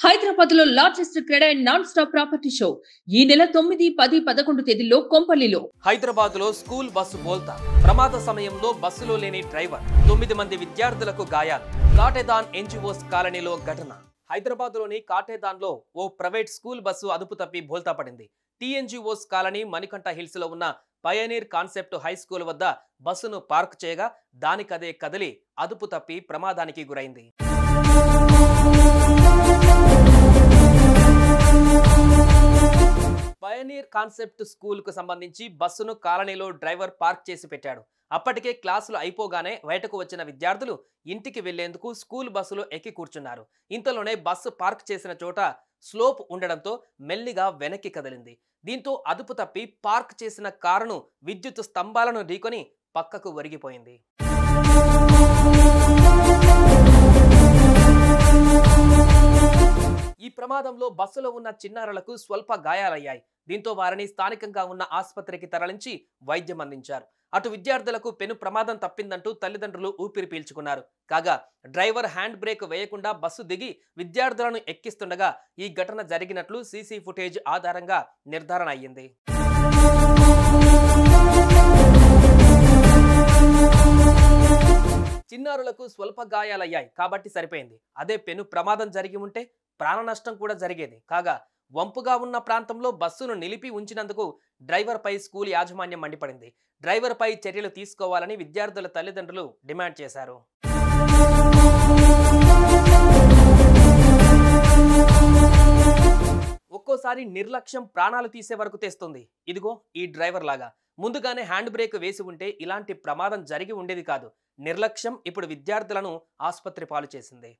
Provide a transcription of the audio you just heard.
హైదరాబాద్ లో largest cred and non stop property show ఈ నెల 9, 10, 11 తేదీల్లో కొంపల్లిలో. హైదరాబాద్ లో స్కూల్ బస్సు బోల్తా ప్రమాద సమయంలో బస్సులో లేని డ్రైవర్ 9 మంది విద్యార్థులకు గాయాలు. కాటేదాన్ ఎన్జిఓస్ కాలనీలో ఘటన. హైదరాబాద్ లోని కాటేదాన్ లో ఓ ప్రైవేట్ స్కూల్ బస్సు అదుపు తప్పి బోల్తా పడింది. టీఎన్జిఓస్ కాలనీ మణికంఠ హిల్స్ లో ఉన్న పయనీర్ కాన్సెప్ట్ హై స్కూల్ వద్ద బస్సును పార్క్ చేయగా దానికదే కదిలి అదుపు తప్పి ప్రమాదానికి గురైంది. పయనీర్ కాన్సెప్ట్ స్కూల్ కు సంబంధించి బస్సును కాలనీలో డ్రైవర్ పార్క్ చేసి పెట్టాడు. అప్పటికే క్లాసులు అయిపోగానే బయటకు వచ్చిన విద్యార్థులు ఇంటికి వెళ్లేందుకు స్కూల్ బస్సులో ఎక్కి కూర్చున్నారు. ఇంతలోనే బస్సు పార్క్ చేసిన చోట స్లోప్ ఉండడంతో మెల్లిగా వెనక్కి కదిలింది. దీంతో అదుపు తప్పి పార్క్ చేసిన కారును విద్యుత్ స్తంభాలను ఢీకొని పక్కకు ఒరిగిపోయింది. ఈ ప్రమాదంలో బస్సులో ఉన్న చిన్నారులకు స్వల్ప గాయాలయ్యాయి. దీంతో వారిని స్థానికంగా ఉన్న ఆసుపత్రికి తరలించి వైద్యం అందించారు. అటు విద్యార్థులకు పెను ప్రమాదం తప్పిందంటూ తల్లిదండ్రులు ఊపిరి పీల్చుకున్నారు. కాగా డ్రైవర్ హ్యాండ్ బ్రేక్ వేయకుండా బస్సు దిగి విద్యార్థులను ఎక్కిస్తుండగా ఈ ఘటన జరిగినట్లు సీసీ ఫుటేజ్ ఆధారంగా నిర్ధారణ అయ్యింది. చిన్నారులకు స్వల్ప గాయాలయ్యాయి కాబట్టి సరిపోయింది. అదే పెను ప్రమాదం జరిగి ఉంటే ప్రాణ నష్టం కూడా జరిగేది. కాగా వంపుగా ఉన్న ప్రాంతంలో బస్సును నిలిపి ఉంచినందుకు డ్రైవర్ పై స్కూల్ యాజమాన్యం మండిపడింది. డ్రైవర్ పై చర్యలు తీసుకోవాలని విద్యార్థుల తల్లిదండ్రులు డిమాండ్ చేశారు. ఒక్కోసారి నిర్లక్ష్యం ప్రాణాలు తీసే వరకు తెస్తుంది. ఇదిగో ఈ డ్రైవర్ లాగా ముందుగానే హ్యాండ్ బ్రేక్ వేసి ఉంటే ఇలాంటి ప్రమాదం జరిగి ఉండేది కాదు. నిర్లక్ష్యం ఇప్పుడు విద్యార్థులను ఆసుపత్రి పాలు చేసింది.